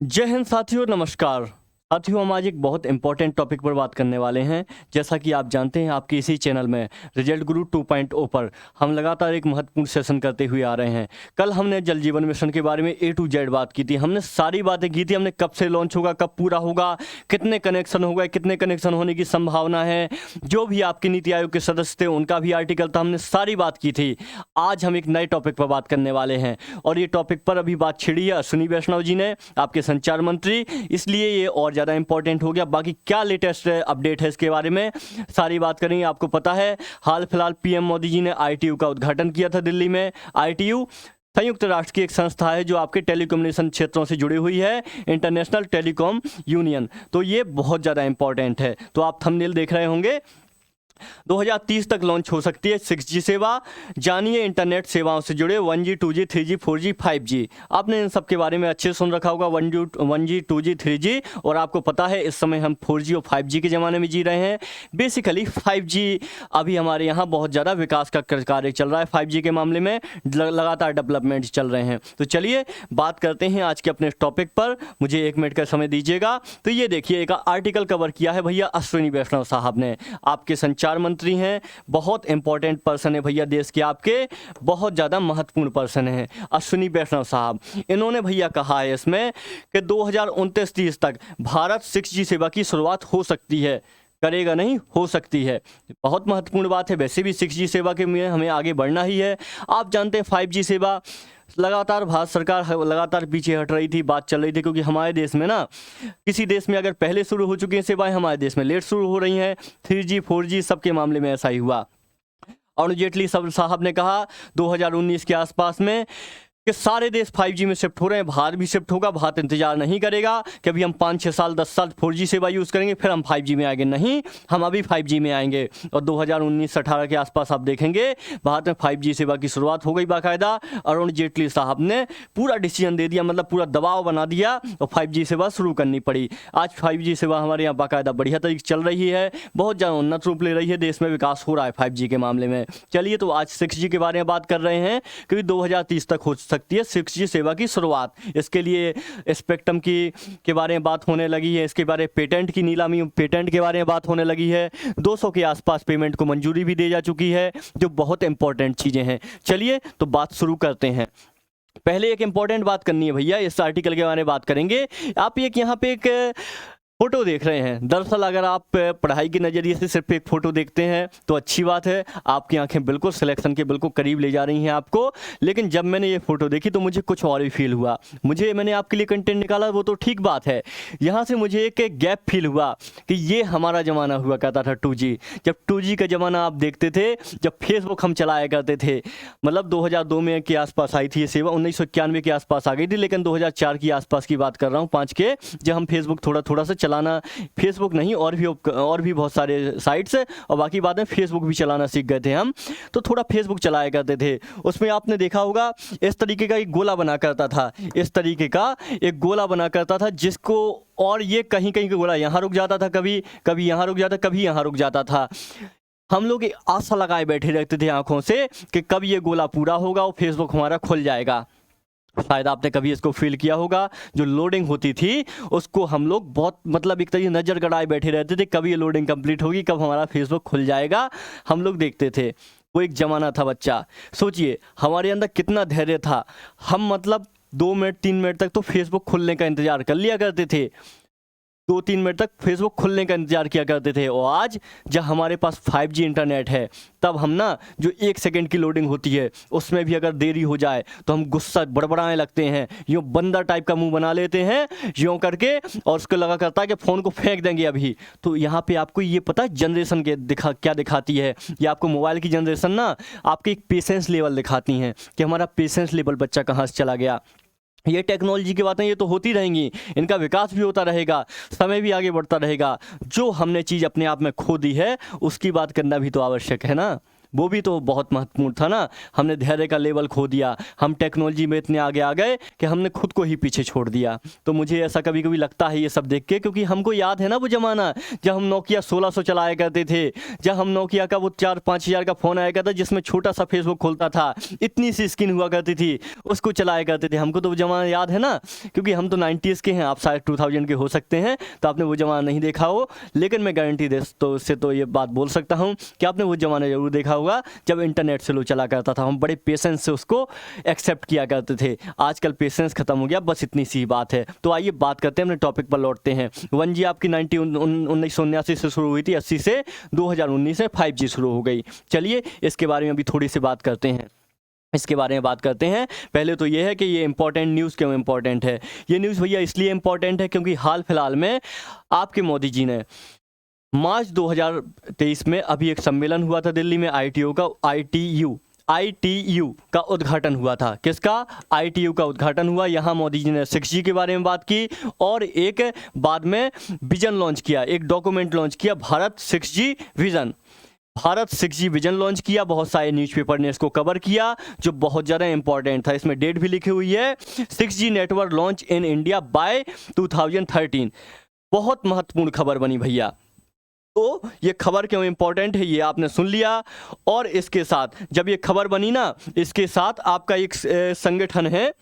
जय हिंद साथियों, नमस्कार साथियों। हम आज एक बहुत इंपॉर्टेंट टॉपिक पर बात करने वाले हैं। जैसा कि आप जानते हैं, आपके इसी चैनल में रिजल्ट गुरु 2.0 पर हम लगातार एक महत्वपूर्ण सेशन करते हुए आ रहे हैं। कल हमने जल जीवन मिशन के बारे में A to Z बात की थी। हमने सारी बातें की थी। हमने कब से लॉन्च होगा, कब पूरा होगा, कितने कनेक्शन हो गए, कितने कनेक्शन होने की संभावना है, जो भी आपके नीति आयोग के सदस्य थे उनका भी आर्टिकल था। हमने सारी बात की थी। आज हम एक नए टॉपिक पर बात करने वाले हैं और ये टॉपिक पर अभी बात छिड़ी है अश्विनी वैष्णव जी ने, आपके संचार मंत्री, इसलिए ये और ज़्यादा इंपॉर्टेंट हो गया। बाकी क्या लेटेस्ट अपडेट है इसके बारे में सारी बात करेंगे। आपको पता है, हाल फिलहाल पीएम मोदी जी ने ITU का उद्घाटन किया था दिल्ली में। ITU संयुक्त राष्ट्र की एक संस्था है जो आपके टेलीकम्युनिकेशन क्षेत्रों से जुड़ी हुई है, इंटरनेशनल टेलीकॉम यूनियन। तो ये बहुत ज़्यादा इंपॉर्टेंट है। तो आप थंबनेल देख रहे होंगे, 2030 तक लॉन्च हो सकती है 6G सेवा। जानिए इंटरनेट सेवाओं से जुड़े 1G 2G 3G 4G 5G। आपने इन सब के बारे में अच्छे सुन रखा होगा, 1G 2G 3G। और आपको पता है इस समय हम 4G और 5G के ज़माने में जी रहे हैं। बेसिकली 5G अभी हमारे यहाँ बहुत ज़्यादा विकास का कार्य चल रहा है। 5G के मामले में लगातार डेवलपमेंट चल रहे हैं। तो चलिए बात करते हैं आज के अपने टॉपिक पर। मुझे 1 मिनट का समय दीजिएगा। तो ये देखिए, एक आर्टिकल कवर किया है भैया अश्विनी वैष्णव साहब ने, आपके संचार मंत्री हैं। बहुत इंपॉर्टेंट पर्सन है भैया, देश के आपके बहुत ज़्यादा महत्वपूर्ण पर्सन हैं अश्विनी वैष्णव साहब। इन्होंने भैया कहा है इसमें कि 2029-30 तक भारत 6G सेवा की शुरुआत हो सकती है। करेगा नहीं, हो सकती है। बहुत महत्वपूर्ण बात है। वैसे भी 6G सेवा के में हमें आगे बढ़ना ही है। आप जानते हैं 5G सेवा लगातार भारत सरकार लगातार पीछे हट रही थी, बात चल रही थी, क्योंकि हमारे देश में ना, किसी देश में अगर पहले शुरू हो चुकी हैं सेवाएं, हमारे देश में लेट शुरू हो रही हैं। 3G 4G सबके मामले में ऐसा ही हुआ। अरुण जेटली साहब ने कहा 2019 के आसपास में कि सारे देश 5G में शिफ्ट हो रहे हैं, भारत भी शिफ्ट होगा। भारत इंतजार नहीं करेगा कि अभी हम 5-6 साल 10 साल 4G सेवा यूज़ करेंगे फिर हम 5G में आएंगे। नहीं, हम अभी 5G में आएंगे। और 2019-18 के आसपास आप देखेंगे भारत में 5G सेवा की शुरुआत हो गई बाकायदा। अरुण जेटली साहब ने पूरा डिसीजन दे दिया, मतलब पूरा दबाव बना दिया और 5G सेवा शुरू करनी पड़ी। आज 5G सेवा हमारे यहाँ बाकायदा बढ़िया तरीके से चल रही है, बहुत ज़्यादा उन्नत रूप ले रही है, देश में विकास हो रहा है 5G के मामले में। चलिए, तो आज 6G के बारे में बात कर रहे हैं, क्योंकि 2030 तक हो सकती है 6G सेवा की शुरुआत। इसके लिए स्पेक्ट्रम के बारे में बात होने लगी है। इसके बारे में पेटेंट की नीलामी, पेटेंट के बारे में बात होने लगी है। 200 के आसपास पेमेंट को मंजूरी भी दी जा चुकी है, जो बहुत इंपॉर्टेंट चीज़ें हैं। चलिए, तो बात शुरू करते हैं। पहले एक इंपॉर्टेंट बात करनी है भैया, इस आर्टिकल के बारे में बात करेंगे। आप एक यहाँ पे एक फोटो देख रहे हैं। दरअसल अगर आप पढ़ाई के नज़रिए से सिर्फ एक फ़ोटो देखते हैं तो अच्छी बात है, आपकी आंखें बिल्कुल सिलेक्शन के बिल्कुल करीब ले जा रही हैं आपको। लेकिन जब मैंने ये फ़ोटो देखी तो मुझे कुछ और ही फील हुआ। मैंने आपके लिए कंटेंट निकाला, वो तो ठीक बात है। यहाँ से मुझे एक गैप फील हुआ कि ये हमारा ज़माना हुआ करता था 2G। जब 2G का ज़माना आप देखते थे, जब फेसबुक हम चलाया करते थे, मतलब 2002 में के आसपास आई थी ये सेवा, 1991 के आसपास आ गई थी, लेकिन 2004 के आसपास की बात कर रहा हूँ, 5 के, जब हम फेसबुक थोड़ा थोड़ा सा चलाना, फेसबुक नहीं और भी बहुत सारे साइट्स है, और बाकी बाद में फेसबुक भी चलाना सीख गए थे हम। तो थोड़ा फेसबुक चलाया करते थे। उसमें आपने देखा होगा इस तरीके का एक गोला बना करता था, इस तरीके का एक गोला बना करता था, जिसको, और ये कहीं कहीं का गोला यहाँ रुक जाता था, कभी कभी यहाँ रुक जाता, कभी यहाँ रुक जाता था। हम लोग आशा लगाए बैठे रहते थे आंखों से कि कब ये गोला पूरा होगा और फेसबुक हमारा खुल जाएगा। शायद आपने कभी इसको फील किया होगा। जो लोडिंग होती थी उसको हम लोग बहुत, मतलब एक तरीके नज़र गड़ाए बैठे रहते थे, कब ये लोडिंग कंप्लीट होगी, कब हमारा फेसबुक खुल जाएगा। हम लोग देखते थे। वो एक ज़माना था बच्चा। सोचिए हमारे अंदर कितना धैर्य था। हम मतलब 2 मिनट 3 मिनट तक तो फेसबुक खुलने का इंतज़ार कर लिया करते थे, 2-3 मिनट तक फेसबुक खुलने का इंतजार किया करते थे। और आज जब हमारे पास 5G इंटरनेट है, तब हम ना, जो 1 सेकंड की लोडिंग होती है उसमें भी अगर देरी हो जाए तो हम गुस्सा बड़बड़ाने लगते हैं, यूँ बंदर टाइप का मुंह बना लेते हैं यूँ करके, और उसको लगा करता है कि फ़ोन को फेंक देंगे अभी। तो यहाँ पे आपको ये पता है जनरेशन के क्या दिखाती है, ये आपको मोबाइल की जनरेशन ना आपके एक पेशेंस लेवल दिखाती हैं कि हमारा पेशेंस लेवल बच्चा कहाँ से चला गया। ये टेक्नोलॉजी की बातें ये तो होती रहेंगी, इनका विकास भी होता रहेगा, समय भी आगे बढ़ता रहेगा। जो हमने चीज़ अपने आप में खो दी है उसकी बात करना भी तो आवश्यक है ना। वो भी तो बहुत महत्वपूर्ण था ना। हमने धैर्य का लेवल खो दिया, हम टेक्नोलॉजी में इतने आगे आ गए कि हमने खुद को ही पीछे छोड़ दिया। तो मुझे ऐसा कभी कभी लगता है ये सब देख के, क्योंकि हमको याद है ना वो ज़माना जब हम नोकिया 1600 चलाया करते थे, जब हम नोकिया का वो 4-5 हज़ार का फ़ोन आया करता जिसमें छोटा सा फेसबुक खुलता था, इतनी सी स्क्रीन हुआ करती थी, उसको चलाया करते थे। हमको तो वो ज़माना याद है ना, क्योंकि हम तो 90s के हैं, आप शायद 2000 के हो सकते हैं, तो आपने वो ज़माना नहीं देखा हो। लेकिन मैं गारंटी दे तो उससे तो ये बात बोल सकता हूँ कि आपने वो ज़माना ज़रूर देखा होगा जब इंटरनेट स्लो चला करता था। हम बड़े पेशेंस से उसको एक्सेप्ट किया करते थे। आजकल पेशेंस खत्म हो गया, बस इतनी सी बात है। तो आइए बात करते हैं, अपने टॉपिक पर लौटते हैं। 1G आपकी 1979 से शुरू हुई थी, 80 से 2019 में 5G शुरू हो गई। चलिए इसके बारे में अभी थोड़ी सी बात करते हैं। पहले तो ये है कि ये इंपॉर्टेंट न्यूज़ क्यों इंपॉर्टेंट है। ये न्यूज़ भैया इसलिए इंपॉर्टेंट है क्योंकि हाल फिलहाल में आपके मोदी जी ने मार्च 2023 में अभी एक सम्मेलन हुआ था दिल्ली में, ITU का उद्घाटन हुआ था। किसका? ITU का उद्घाटन हुआ। यहाँ मोदी जी ने 6G के बारे में बात की और एक बाद में विजन लॉन्च किया, एक डॉक्यूमेंट लॉन्च किया, Bharat 6G vision. Bharat 6G vision launch किया। बहुत सारे न्यूज़पेपर ने इसको कवर किया, जो बहुत ज़्यादा इंपॉर्टेंट था। इसमें डेट भी लिखी हुई है, 6G network launch in India by 2013। बहुत महत्वपूर्ण खबर बनी भैया। तो ये खबर क्यों इंपॉर्टेंट है ये आपने सुन लिया। और इसके साथ जब ये खबर बनी ना, इसके साथ आपका एक संगठन है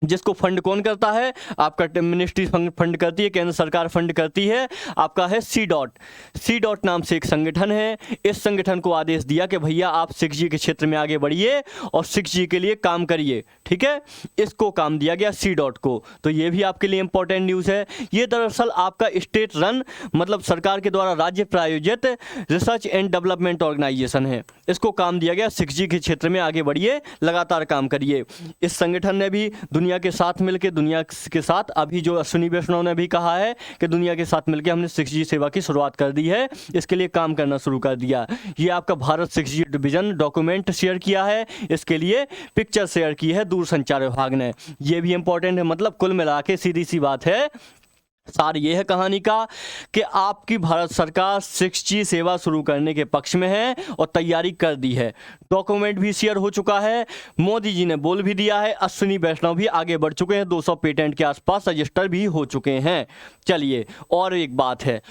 जिसको फंड कौन करता है? आपका मिनिस्ट्री फंड करती है, केंद्र सरकार फंड करती है। आपका है सी डॉट नाम से एक संगठन है। इस संगठन को आदेश दिया कि भैया आप 6G के क्षेत्र में आगे बढ़िए और 6G के लिए काम करिए, ठीक है। इसको काम दिया गया सी डॉट को। तो ये भी आपके लिए इंपॉर्टेंट न्यूज़ है। ये दरअसल आपका स्टेट रन, मतलब सरकार के द्वारा राज्य प्रायोजित रिसर्च एंड डेवलपमेंट ऑर्गेनाइजेशन है। इसको काम दिया गया 6G के क्षेत्र में आगे बढ़िए, लगातार काम करिए। इस संगठन ने भी दुनिया के साथ मिलकर, दुनिया के साथ अभी जो अश्विनी वैष्णव ने भी कहा है कि दुनिया के साथ मिलकर हमने 6G सेवा की शुरुआत कर दी है, इसके लिए काम करना शुरू कर दिया। ये आपका Bharat 6G vision document share किया है, इसके लिए पिक्चर शेयर की है दूरसंचार विभाग ने। ये भी इंपॉर्टेंट है। मतलब कुल मिला के सीधी सी बात है, सार ये है कहानी का कि आपकी भारत सरकार 6G सेवा शुरू करने के पक्ष में है और तैयारी कर दी है। डॉक्यूमेंट भी शेयर हो चुका है, मोदी जी ने बोल भी दिया है, अश्विनी वैष्णव भी आगे बढ़ चुके हैं, 200 पेटेंट के आसपास रजिस्टर भी हो चुके हैं। चलिए और एक बात है,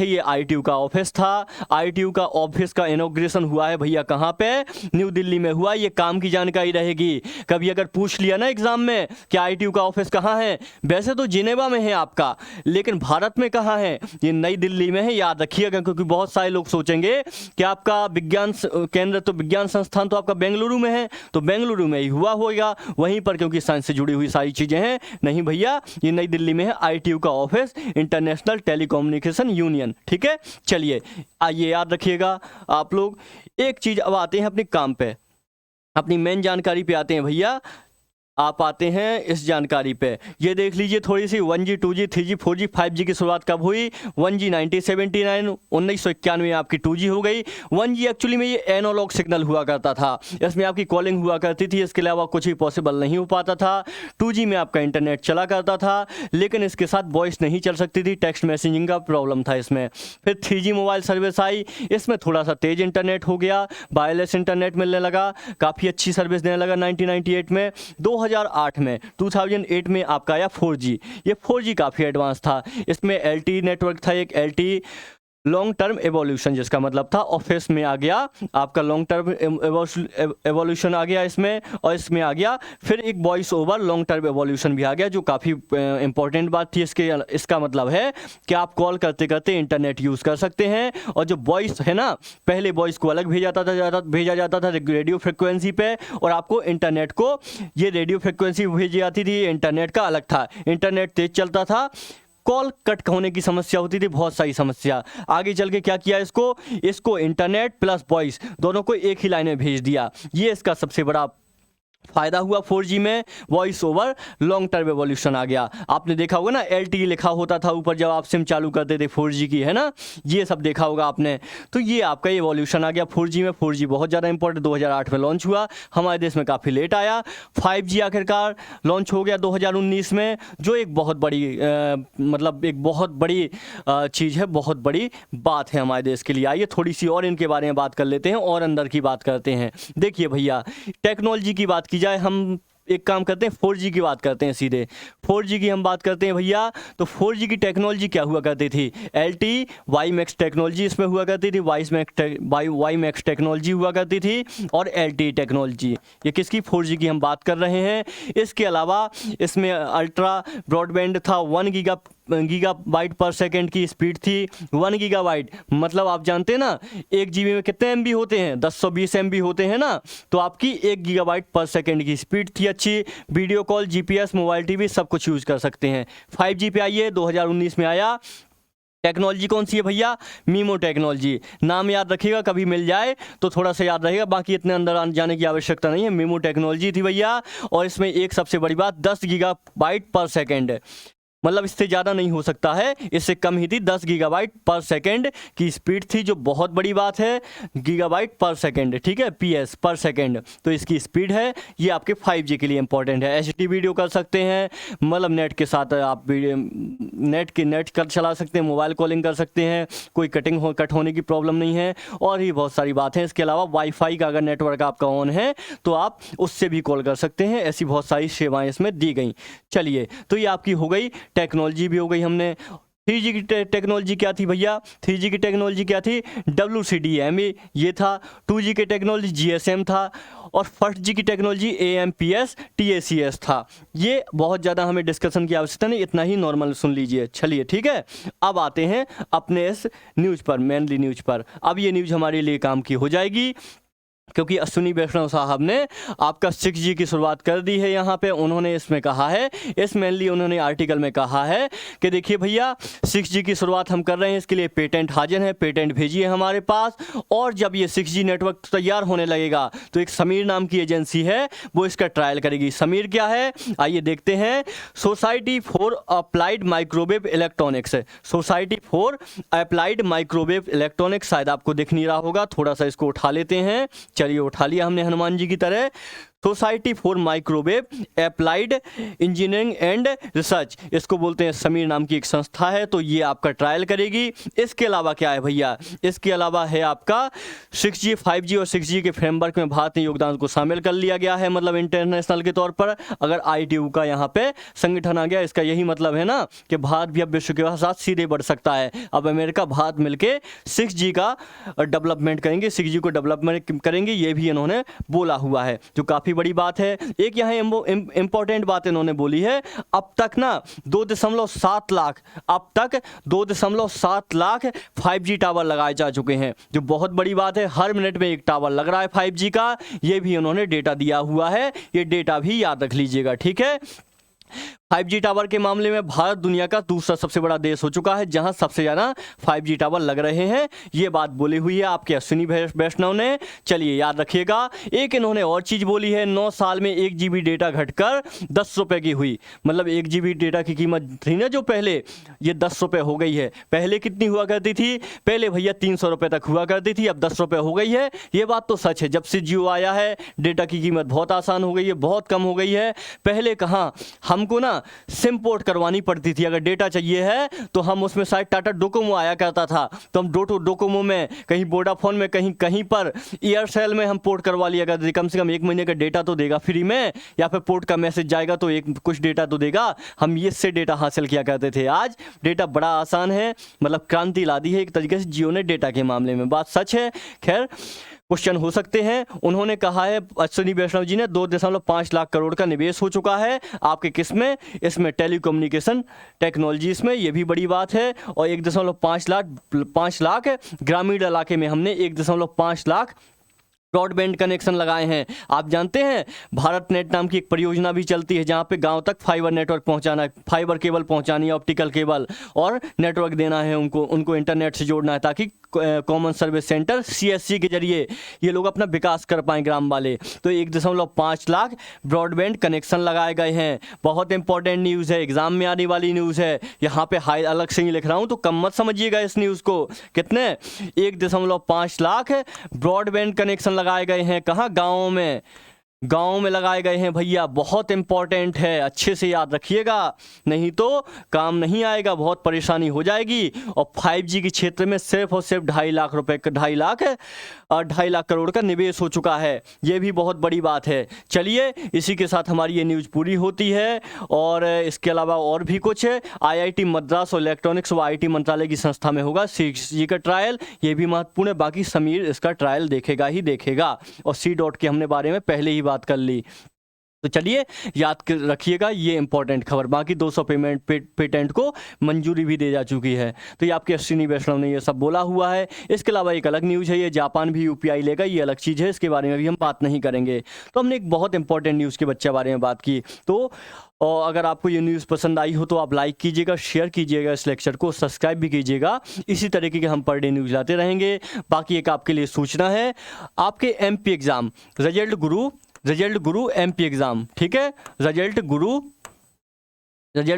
ये ITU का ऑफिस था। ITU का ऑफिस का इनॉग्रेशन हुआ है भैया कहाँ पे? न्यू दिल्ली में हुआ। ये काम की जानकारी रहेगी। कभी अगर पूछ लिया ना एग्जाम में कि ITU का ऑफिस कहाँ है, वैसे तो जिनेवा में है आपका, लेकिन भारत में कहाँ है? ये नई दिल्ली में है, याद रखिएगा। क्योंकि बहुत सारे लोग सोचेंगे कि आपका विज्ञान केंद्र, तो विज्ञान संस्थान तो आपका बेंगलुरु में है, तो बेंगलुरु में ही हुआ होगा वहीं पर, क्योंकि साइंस से जुड़ी हुई सारी चीजें हैं। नहीं भैया, ये नई दिल्ली में है ITU का ऑफिस, इंटरनेशनल टेलीकम्युनिकेशन यूनियन, ठीक है। चलिए आइए, याद रखिएगा आप लोग। एक चीज अब आते हैं अपने काम पे, अपनी मेन जानकारी पे आते हैं भैया। आप आते हैं इस जानकारी पे, ये देख लीजिए थोड़ी सी। 1G 2G 3G 4G 5G की शुरुआत कब हुई? 1G 1979, 1991 में आपकी 2G हो गई। 1G एक्चुअली में ये एनालॉग सिग्नल हुआ करता था, इसमें आपकी कॉलिंग हुआ करती थी, इसके अलावा कुछ भी पॉसिबल नहीं हो पाता था। 2G में आपका इंटरनेट चला करता था, लेकिन इसके साथ वॉइस नहीं चल सकती थी, टेक्स्ट मैसेजिंग का प्रॉब्लम था इसमें। फिर 3G मोबाइल सर्विस आई, इसमें थोड़ा सा तेज इंटरनेट हो गया, वायरलेस इंटरनेट मिलने लगा, काफ़ी अच्छी सर्विस देने लगा 1998 में। 2008 में आपका आया 4G। ये 4G काफ़ी एडवांस था, इसमें LTE नेटवर्क था, एक LTE लॉन्ग टर्म एवोल्यूशन, जिसका मतलब था ऑफिस में आ गया आपका लॉन्ग टर्म एवोल्यूशन आ गया इसमें, और इसमें आ गया फिर एक voice over long term evolution भी आ गया, जो काफ़ी इंपॉर्टेंट बात थी। इसका मतलब है कि आप कॉल करते करते इंटरनेट यूज़ कर सकते हैं। और जो वॉइस है ना, पहले वॉइस को अलग भेजा जाता था रेडियो फ्रिक्वेंसी पे, और आपको इंटरनेट को ये रेडियो फ्रिक्वेंसी भेजी जाती थी, इंटरनेट का अलग था। इंटरनेट तेज चलता था, कॉल कट होने की समस्या होती थी, बहुत सारी समस्या। आगे चल के क्या किया इसको इंटरनेट प्लस वॉइस दोनों को एक ही लाइन में भेज दिया। ये इसका सबसे बड़ा फायदा हुआ 4G में, voice over long term evolution आ गया। आपने देखा होगा ना LTE लिखा होता था ऊपर जब आप सिम चालू करते थे 4G की, है ना, ये सब देखा होगा आपने। तो ये आपका एवोल्यूशन आ गया 4G में। 4G बहुत ज़्यादा इंपॉर्टेंट, 2008 में लॉन्च हुआ, हमारे देश में काफ़ी लेट आया। 5G आखिरकार लॉन्च हो गया 2019 में, जो एक बहुत बड़ी मतलब एक बहुत बड़ी चीज़ है, बहुत बड़ी बात है हमारे देश के लिए। आइए थोड़ी सी और इनके बारे में बात कर लेते हैं और अंदर की बात करते हैं। देखिए भैया, टेक्नोलॉजी की बात की जाए, हम एक काम करते हैं 4G की बात करते हैं सीधे। 4G की हम बात करते हैं भैया, तो 4G की टेक्नोलॉजी क्या हुआ करती थी? LTE WiMAX टेक्नोलॉजी इसमें हुआ करती थी, WiMAX टेक्नोलॉजी हुआ करती थी, और LTE टेक्नोलॉजी। ये किसकी? 4G की हम बात कर रहे हैं। इसके अलावा इसमें अल्ट्रा ब्रॉडबैंड था, 1 गीगाबाइट पर सेकेंड की स्पीड थी। 1 गीगाबाइट मतलब आप जानते हैं ना 1 GB में कितने MB होते हैं? 1020 MB होते हैं ना। तो आपकी 1 गीगाबाइट पर सेकेंड की स्पीड थी अच्छी। Video call, GPS, mobile TV सब कुछ यूज़ कर सकते हैं। 5G पे आइए, 2019 में आया। टेक्नोलॉजी कौन सी है भैया? Memo technology. नाम याद रखिएगा, कभी मिल जाए तो थोड़ा सा याद रहेगा, बाकी इतने अंदर जाने की आवश्यकता नहीं है। मीमो टेक्नोलॉजी थी भैया, और इसमें एक सबसे बड़ी बात 10 गीगाबाइट पर सेकेंड, मतलब इससे ज़्यादा नहीं हो सकता है, इससे कम ही थी। 10 गीगाबाइट पर सेकेंड की स्पीड थी, जो बहुत बड़ी बात है। गीगाबाइट पर सेकेंड, ठीक है, PS पर सेकेंड, तो इसकी स्पीड है। ये आपके 5G के लिए इंपॉर्टेंट है। HD वीडियो कर सकते हैं, मतलब नेट के साथ आप नेट कर चला सकते हैं, मोबाइल कॉलिंग कर सकते हैं, कोई कट होने की प्रॉब्लम नहीं है, और भी बहुत सारी बात है। इसके अलावा वाईफाई का अगर नेटवर्क आपका ऑन है तो आप उससे भी कॉल कर सकते हैं। ऐसी बहुत सारी सेवाएँ इसमें दी गई। चलिए, तो ये आपकी हो गई टेक्नोलॉजी भी हो गई। हमने 3G की टेक्नोलॉजी क्या थी भैया? 3G की टेक्नोलॉजी क्या थी? WCDMA ये था। 2G की टेक्नोलॉजी GSM था, और फर्स्ट G की टेक्नोलॉजी AMPS TACS था। ये बहुत ज़्यादा हमें डिस्कशन की आवश्यकता नहीं, इतना ही नॉर्मल सुन लीजिए। चलिए ठीक है, अब आते हैं अपने इस न्यूज़ पर, मेनली न्यूज़ पर। अब ये न्यूज़ हमारे लिए काम की हो जाएगी, क्योंकि अश्विनी वैष्णव साहब ने आपका 6G की शुरुआत कर दी है। यहाँ पे उन्होंने इसमें कहा है, इस मेनली उन्होंने आर्टिकल में कहा है कि देखिए भैया, 6G की शुरुआत हम कर रहे हैं, इसके लिए पेटेंट हाजिर है, पेटेंट भेजिए हमारे पास। और जब ये 6G नेटवर्क तैयार होने लगेगा तो एक समीर नाम की एजेंसी है, वो इसका ट्रायल करेगी। समीर क्या है, आइए देखते हैं। Society for applied microwave electronics, society for applied microwave electronics, शायद आपको दिख नहीं रहा होगा, थोड़ा सा इसको उठा लेते हैं। चलिए, उठा लिया हमने हनुमान जी की तरह। Society for microwave applied engineering and research, इसको बोलते हैं, समीर नाम की एक संस्था है, तो ये आपका ट्रायल करेगी। इसके अलावा क्या है भैया? इसके अलावा है आपका 6G, 5G और 6G के फ्रेमवर्क में भारत ने योगदान को शामिल कर लिया गया है, मतलब इंटरनेशनल के तौर पर। अगर ITU का यहाँ पे संगठन आ गया, इसका यही मतलब है ना कि भारत भी अब विश्व के साथ सीधे बढ़ सकता है। अब अमेरिका, भारत मिलके 6G का डेवलपमेंट करेंगे, 6G को डेवलपमेंट करेंगे, ये भी इन्होंने बोला हुआ है, जो काफ़ी बड़ी बात है। एक यहाँ इंपॉर्टेंट बात इन्होंने बोली है, अब तक ना 2.7 लाख, अब तक 2.7 लाख 5G टावर लगाए जा चुके हैं, जो बहुत बड़ी बात है। हर मिनट में एक टावर लग रहा है 5G का, ये भी उन्होंने डेटा दिया हुआ है, ये डेटा भी याद रख लीजिएगा, ठीक है। 5G टावर के मामले में भारत दुनिया का दूसरा सबसे बड़ा देश हो चुका है, जहां सबसे ज़्यादा 5G टावर लग रहे हैं। ये बात बोली हुई है आपके अश्विनी वैष्णव ने, चलिए याद रखिएगा। एक इन्होंने और चीज़ बोली है, 9 साल में 1 GB डेटा घटकर 10 रुपये की हुई, मतलब 1 GB डेटा की कीमत थी ना जो पहले, ये 10 रुपये हो गई है। पहले कितनी हुआ करती थी? पहले भैया 300 रुपये तक हुआ करती थी, अब 10 रुपये हो गई है। ये बात तो सच है, जब से जियो आया है डेटा की कीमत बहुत आसान हो गई है, बहुत कम हो गई है। पहले कहाँ हमको ना सिम पोर्ट करवानी पड़ती थी, अगर डेटा चाहिए है तो हम उसमें शायद टाटा डोकोमो आया करता था, तो हम डोकोमो में, कहीं वोडाफोन में, कहीं पर एयरसेल में हम पोर्ट करवा लिया करते थे। कम से कम 1 महीने का डेटा तो देगा फ्री में, या फिर पोर्ट का मैसेज जाएगा तो कुछ डेटा तो देगा, हम इससे डेटा हासिल किया करते थे। आज डेटा बड़ा आसान है, मतलब क्रांति ला दी है एक तरीके से जियो ने डेटा के मामले में, बात सच है। खैर, क्वेश्चन हो सकते हैं। उन्होंने कहा है अश्विनी वैष्णव जी ने 2.5 लाख करोड़ का निवेश हो चुका है आपके किसमें, इसमें टेलीकम्युनिकेशन टेक्नोलॉजीज में, ये भी बड़ी बात है। और 1.5 लाख ग्रामीण इलाके में हमने 1.5 लाख ब्रॉडबैंड कनेक्शन लगाए हैं। आप जानते हैं भारत नेट नाम की एक परियोजना भी चलती है जहां पे गांव तक फाइबर नेटवर्क पहुंचाना है, फाइबर केबल पहुंचानी है, ऑप्टिकल केबल, और नेटवर्क देना है उनको इंटरनेट से जोड़ना है ताकि कॉमन सर्विस सेंटर CSC के जरिए ये लोग अपना विकास कर पाएं ग्राम वाले। तो 1.5 लाख ब्रॉडबैंड कनेक्शन लगाए गए हैं। बहुत इंपॉर्टेंट न्यूज़ है, एग्जाम में आने वाली न्यूज़ है। यहाँ पे हाई अलग से ही लिख रहा हूँ तो कम मत समझिएगा इस न्यूज़ को। कितने 1.5 लाख ब्रॉडबैंड कनेक्शन लगाए गए हैं। कहाँ? गाँव में लगाए गए हैं भैया। बहुत इंपॉर्टेंट है, अच्छे से याद रखिएगा, नहीं तो काम नहीं आएगा, बहुत परेशानी हो जाएगी। और 5G के क्षेत्र में सिर्फ और सिर्फ 2.5 लाख रुपए का 2.5 लाख करोड़ का निवेश हो चुका है। ये भी बहुत बड़ी बात है। चलिए, इसी के साथ हमारी ये न्यूज़ पूरी होती है। और इसके अलावा और भी कुछ है। IIT मद्रास और इलेक्ट्रॉनिक्स व IT मंत्रालय की संस्था में होगा 6G का ट्रायल। ये भी महत्वपूर्ण है। बाकी समीर इसका ट्रायल देखेगा ही देखेगा। और C.डॉट के हमने बारे में पहले ही बात कर ली। तो चलिए, याद रखिएगा ये इंपॉर्टेंट खबर। बाकी 200 पेटेंट को मंजूरी भी दे जा चुकी है। तो ये आपके अश्विनी वैष्णव ने ये सब बोला हुआ है। इसके अलावा एक अलग न्यूज़ है, ये जापान भी UPI लेगा, ये अलग चीज़ है, इसके बारे में भी हम बात नहीं करेंगे। तो हमने एक बहुत इंपॉर्टेंट न्यूज़ के बच्चे बारे में बात की। तो और अगर आपको ये न्यूज़ पसंद आई हो तो आप लाइक कीजिएगा, शेयर कीजिएगा इस लेक्चर को, सब्सक्राइब भी कीजिएगा। इसी तरीके के हम पर डे न्यूज़ लाते रहेंगे। बाकी एक आपके लिए सूचना है, आपके MP एग्ज़ाम रिजल्ट गुरु MP एग्ज़ाम, ठीक है, रिजल्ट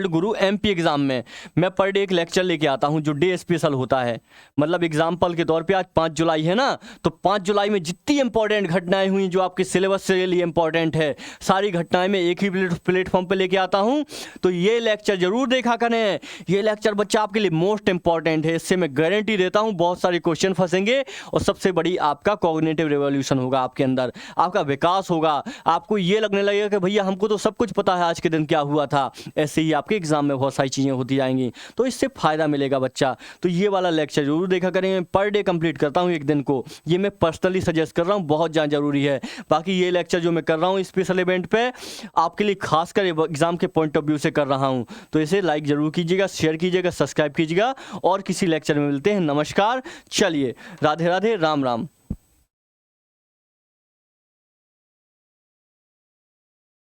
गुरु MP एग्ज़ाम में मैं पर डे एक लेक्चर लेके आता हूं जो डे स्पेशल होता है। मतलब एग्जाम्पल के तौर पे आज 5 जुलाई है ना, तो 5 जुलाई में जितनी इंपॉर्टेंट घटनाएं हुई जो आपके सिलेबस से लिए इंपॉर्टेंट है, सारी घटनाएं मैं एक ही प्लेटफॉर्म पे लेके आता हूं। तो ये लेक्चर जरूर देखा करें। ये लेक्चर बच्चा आपके लिए मोस्ट इंपॉर्टेंट है। इससे मैं गारंटी देता हूँ बहुत सारे क्वेश्चन फंसेंगे और सबसे बड़ी आपका कॉग्निटिव रिवॉल्यूशन होगा, आपके अंदर आपका विकास होगा। आपको ये लगने लगेगा कि भैया हमको तो सब कुछ पता है आज के दिन क्या हुआ था। ऐसे ही आपके एग्जाम में बहुत सारी चीज़ें होती जाएंगी, तो इससे फायदा मिलेगा बच्चा। तो ये वाला लेक्चर जरूर देखा करें। पर डे कंप्लीट करता हूँ एक दिन को, ये मैं पर्सनली सजेस्ट कर रहा हूँ, बहुत ज़्यादा जरूरी है। बाकी ये लेक्चर जो मैं कर रहा हूँ स्पेशल इवेंट पे आपके लिए खासकर एग्जाम के पॉइंट ऑफ व्यू से कर रहा हूँ। तो इसे लाइक जरूर कीजिएगा, शेयर कीजिएगा, सब्सक्राइब कीजिएगा। और किसी लेक्चर में मिलते हैं। नमस्कार। चलिए, राधे राधे, राम राम।